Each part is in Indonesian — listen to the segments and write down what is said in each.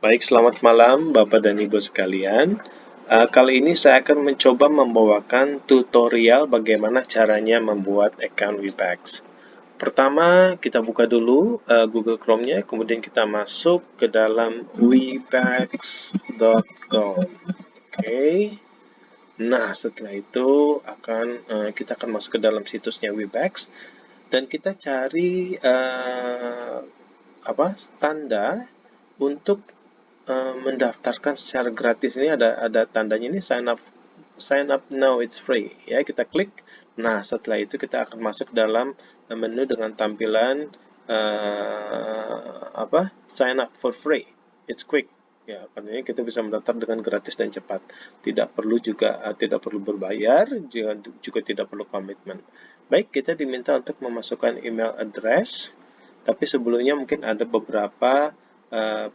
Baik, selamat malam Bapak dan Ibu sekalian. Kali ini saya akan mencoba membawakan tutorial bagaimana caranya membuat account Webex. Pertama, kita buka dulu Google Chrome-nya, kemudian kita masuk ke dalam webex.com. Oke. Nah, setelah itu kita akan masuk ke dalam situsnya Webex dan kita cari tanda untuk mendaftarkan secara gratis. Ini ada tandanya ini sign up now, it's free ya, kita klik. Nah, setelah itu kita akan masuk dalam menu dengan tampilan sign up for free, it's quick ya, artinya kita bisa mendaftar dengan gratis dan cepat, tidak perlu berbayar, juga tidak perlu komitmen. Baik, kita diminta untuk memasukkan email address, tapi sebelumnya mungkin ada beberapa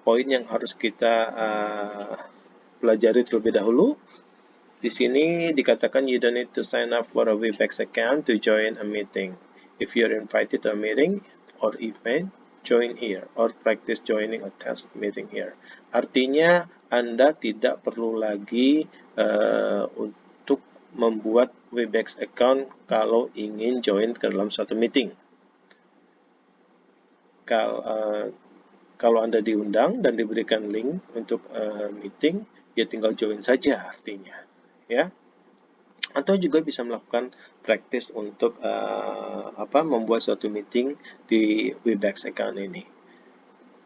poin yang harus kita pelajari terlebih dahulu. Di sini dikatakan you don't need to sign up for a Webex account to join a meeting. If you're invited to a meeting or event, join here or practice joining a test meeting here. Artinya Anda tidak perlu lagi untuk membuat Webex account kalau ingin join ke dalam suatu meeting. Kalau Anda diundang dan diberikan link untuk meeting, ya tinggal join saja artinya, ya. Atau juga bisa melakukan practice untuk membuat suatu meeting di Webex account ini.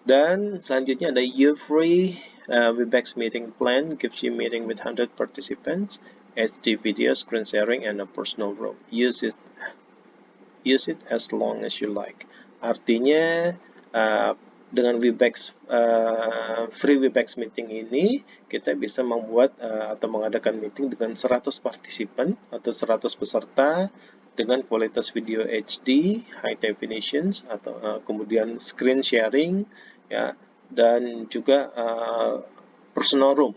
Dan selanjutnya ada your free Webex meeting plan gives you meeting with 100 participants, HD video, screen sharing, and a personal room. Use it as long as you like. Artinya dengan Webex free Webex meeting ini kita bisa membuat atau mengadakan meeting dengan 100 partisipan atau 100 peserta dengan kualitas video HD, high definitions, atau kemudian screen sharing ya, dan juga personal room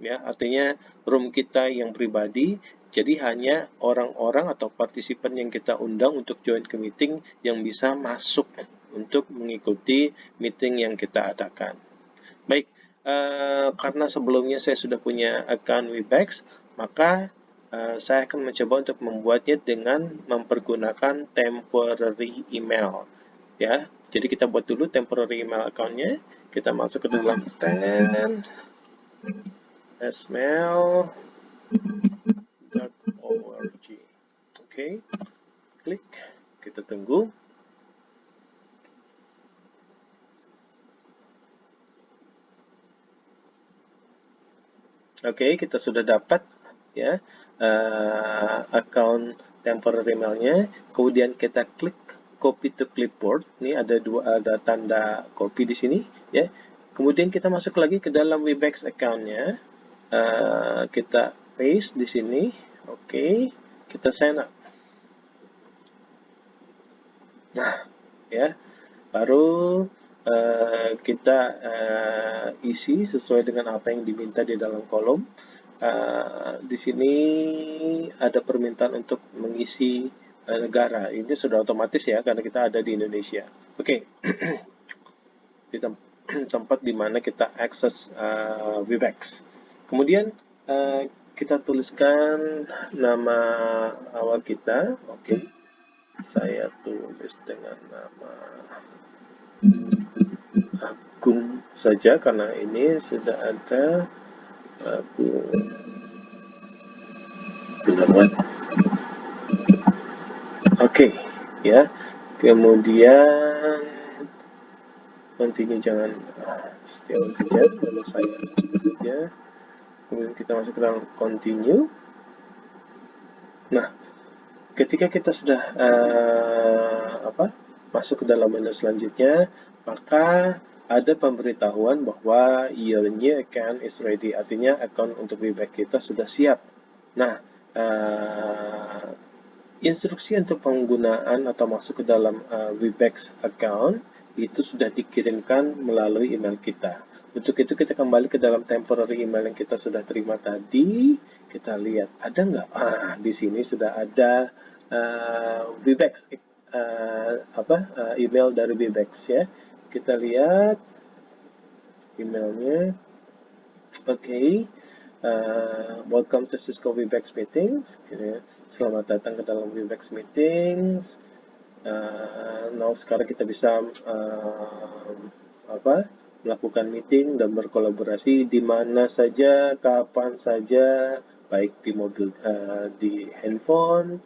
ya, artinya room kita yang pribadi. Jadi hanya orang-orang atau partisipan yang kita undang untuk join ke meeting yang bisa masuk untuk mengikuti meeting yang kita adakan. Baik, karena sebelumnya saya sudah punya account Webex, maka saya akan mencoba untuk membuatnya dengan mempergunakan temporary email. Ya, jadi kita buat dulu temporary email account-nya. Kita masuk ke dalam sml.org. Oke, klik, kita tunggu. Oke, kita sudah dapat ya account temporary emailnya. Kemudian kita klik copy to clipboard. Ini ada tanda copy di sini ya. Kemudian kita masuk lagi ke dalam Webex account-nya. Kita paste di sini. Oke, kita sign up. Nah, ya, baru kita isi sesuai dengan apa yang diminta di dalam kolom. Di sini ada permintaan untuk mengisi negara. Ini sudah otomatis ya, karena kita ada di Indonesia. Oke. Di tempat di mana kita akses Webex. Kemudian kita tuliskan nama awal kita. Oke. Saya tulis dengan nama Agung saja karena ini sudah ada Agung Gunawan. Oke, ya. Kemudian continue, jangan setiap kerja nama saya saja. Kemudian kita masuk ke dalam continue. Nah, ketika kita sudah masuk ke dalam menu selanjutnya, maka ada pemberitahuan bahwa your new account is ready, artinya account untuk Webex kita sudah siap. Nah, instruksi untuk penggunaan atau masuk ke dalam Webex account itu sudah dikirimkan melalui email kita. Untuk itu kita kembali ke dalam temporary email yang kita sudah terima tadi. Kita lihat ada nggak? Di sini sudah ada Webex email dari Webex ya. kita lihat emailnya. Oke, welcome to Cisco Webex Meetings. Selamat datang ke dalam Webex Meetings. Now sekarang kita bisa melakukan meeting dan berkolaborasi di mana saja, kapan saja, baik di mobil, di handphone,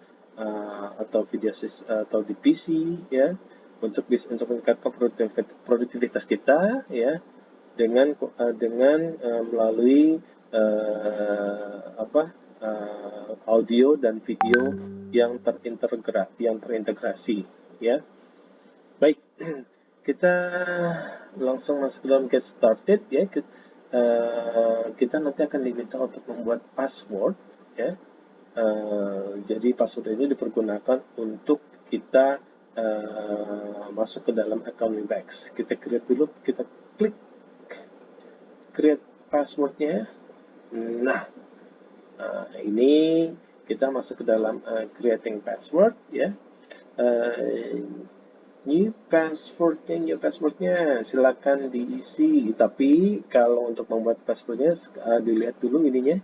atau atau di PC, ya, untuk meningkatkan produktivitas kita, ya, dengan melalui audio dan video yang terintegrasi, ya. Baik, kita langsung masuk dalam get started, ya. Kita nanti akan diminta untuk membuat password, ya. Jadi password ini dipergunakan untuk kita masuk ke dalam account Webex. Kita create dulu, kita klik create passwordnya. Nah, ini kita masuk ke dalam creating password, ya. New passwordnya silakan diisi. Tapi kalau untuk membuat passwordnya, dilihat dulu ininya,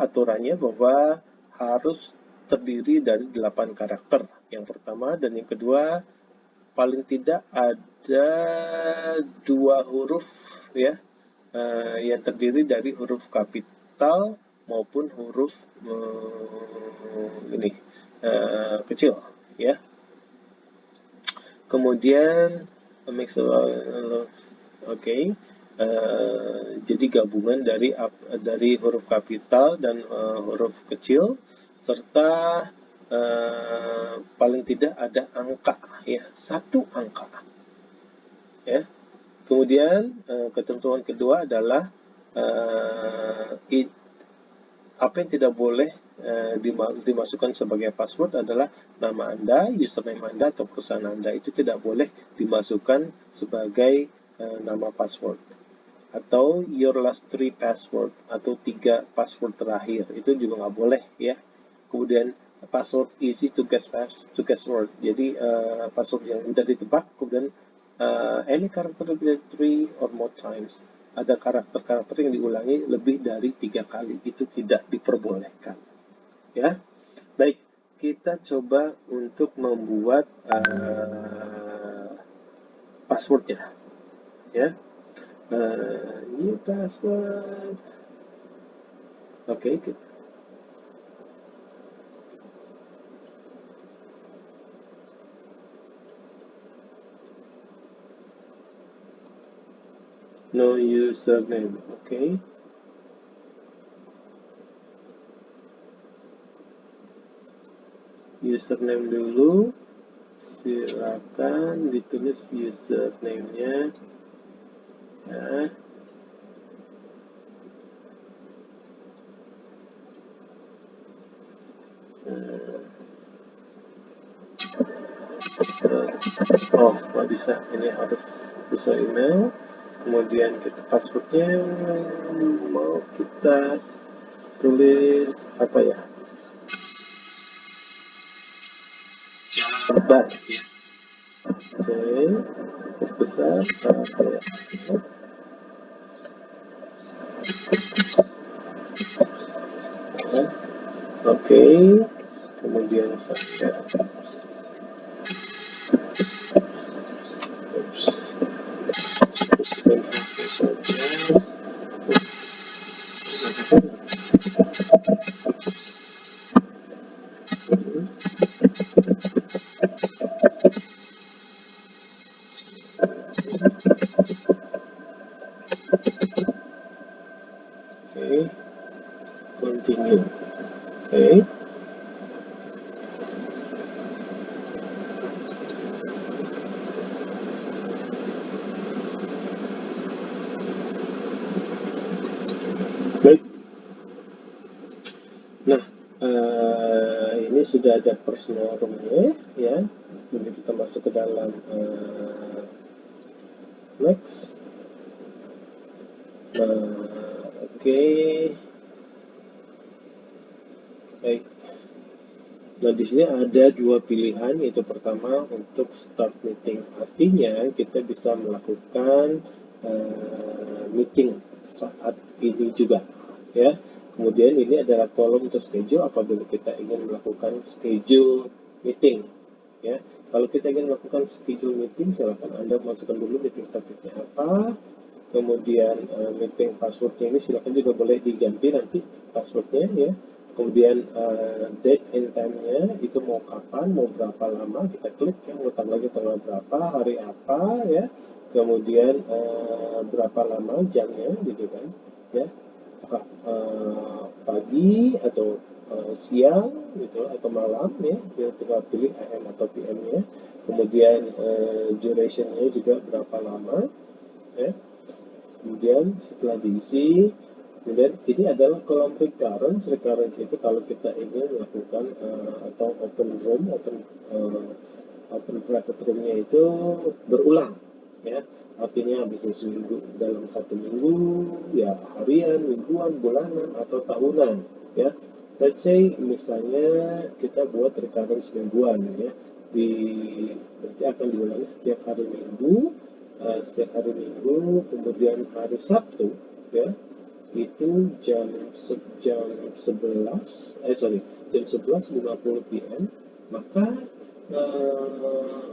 aturannya bahwa harus terdiri dari 8 karakter. Yang pertama dan yang kedua, paling tidak ada 2 huruf, ya, yang terdiri dari huruf kapital maupun huruf kecil, ya. Kemudian jadi gabungan dari huruf kapital dan huruf kecil, serta paling tidak ada angka, ya, 1 angka, ya. Kemudian ketentuan kedua adalah apa yang tidak boleh dimasukkan sebagai password adalah nama Anda, username Anda, atau perusahaan Anda. Itu tidak boleh dimasukkan sebagai nama password. Atau your last 3 password, atau 3 password terakhir, itu juga nggak boleh, ya. Kemudian password easy to guess word, jadi password yang mudah ditebak. Kemudian any character repeated 3 or more times, ada karakter-karakter yang diulangi lebih dari 3 kali, itu tidak diperbolehkan, ya. Baik, kita coba untuk membuat passwordnya, ya. New password. Oke. No username. Oke. Username dulu. Silakan ditulis username-nya. Ya. Oh, nggak bisa. Ini harus sesuai email. Kemudian kita passwordnya mau kita tulis apa ya? Jabar, ya. Oke, besar apa ya? Oke, kemudian saya oke saja. Oke, continue. Oke. Baik. Nah, ini sudah ada personal room-nya, ya. Kemudian kita masuk ke dalam next. Oke. Baik. Nah, di sini ada dua pilihan, yaitu pertama untuk start meeting. Artinya kita bisa melakukan meeting saat ini juga, ya. Kemudian ini adalah kolom untuk schedule apabila kita ingin melakukan schedule meeting, ya. Kalau kita ingin melakukan schedule meeting, silakan Anda masukkan dulu meeting topiknya apa, kemudian meeting passwordnya ini silakan juga boleh diganti nanti passwordnya, ya. Kemudian date and time-nya itu mau kapan, mau berapa lama, kita klik ya, mau tanggalnya tanggal berapa, hari apa, ya. Kemudian berapa lama jamnya gitu kan, ya. Apakah pagi atau siang gitu atau malam, ya, kita tinggal pilih AM atau PM-nya. Kemudian duration-nya juga berapa lama, ya. Kemudian setelah diisi, kemudian ini adalah kolom recurrence. Recurrence itu kalau kita ingin melakukan atau open room, open private room-nya itu berulang, ya. Artinya bisa seminggu, dalam satu minggu, ya harian, mingguan, bulanan, atau tahunan, ya. Let's say misalnya kita buat recurrence mingguan, ya. Berarti akan diulangi setiap hari Minggu, kemudian hari Sabtu, ya, itu jam 11, jam 11.50 PM, maka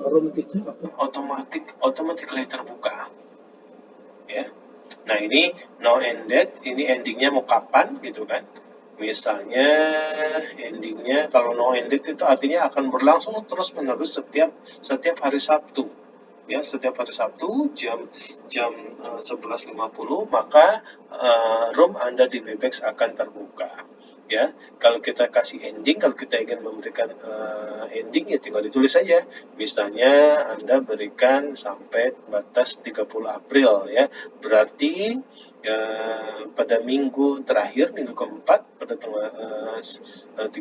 room kita akan automatically terbuka, ya. Nah, ini no ended, ini endingnya mau kapan gitu kan. Misalnya endingnya kalau no ended itu artinya akan berlangsung terus menerus setiap hari Sabtu, ya. Setiap hari Sabtu jam jam 11.50, maka room Anda di Webex akan terbuka, ya. Kalau kita kasih ending, kalau kita ingin memberikan ending, ya tinggal ditulis saja. Misalnya Anda berikan sampai batas 30 April, ya. Berarti pada minggu terakhir, minggu keempat, pada tanggal 30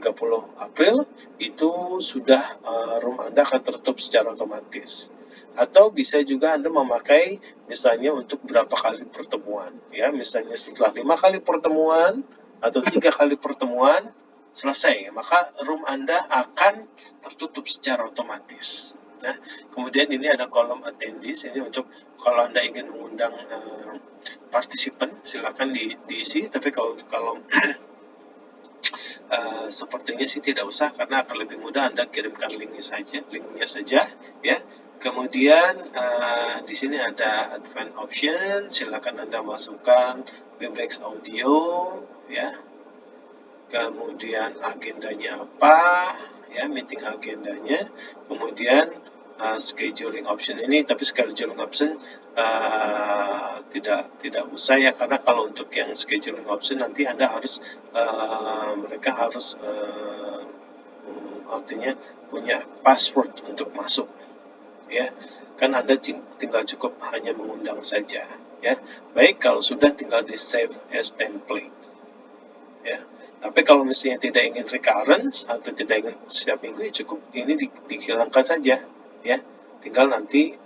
April, itu sudah room Anda akan tertutup secara otomatis. Atau bisa juga Anda memakai misalnya untuk berapa kali pertemuan, ya. Misalnya setelah 5 kali pertemuan atau 3 kali pertemuan selesai, maka room Anda akan tertutup secara otomatis. Nah, kemudian ini ada kolom attendees, ini untuk kalau Anda ingin mengundang partisipan, silakan diisi. Tapi kalau sepertinya sih tidak usah, karena akan lebih mudah Anda kirimkan linknya saja, ya. Kemudian di sini ada advanced option, silakan Anda masukkan Webex audio, ya. Kemudian agendanya apa, ya, meeting agendanya. Kemudian scheduling option ini, tapi scheduling option tidak usah, ya, karena kalau untuk yang scheduling option nanti Anda harus mereka harus artinya punya password untuk masuk, ya. Kan Anda tinggal cukup hanya mengundang saja, ya. Baik, kalau sudah tinggal di save as template, ya. Tapi kalau misalnya tidak ingin recurrence atau tidak ingin setiap minggu, ya cukup ini dihilangkan saja, ya. Tinggal nanti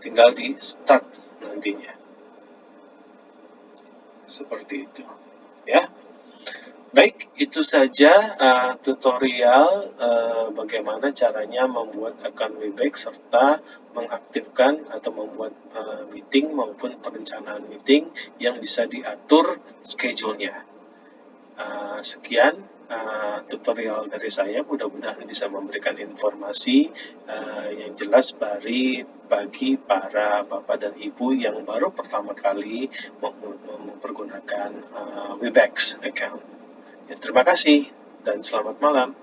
tinggal di start nantinya, seperti itu, ya. Baik, itu saja tutorial bagaimana caranya membuat akun Webex serta mengaktifkan atau membuat meeting maupun perencanaan meeting yang bisa diatur schedule-nya. Sekian tutorial dari saya, mudah-mudahan bisa memberikan informasi yang jelas bagi para Bapak dan Ibu yang baru pertama kali mempergunakan Webex account. Ya, terima kasih dan selamat malam.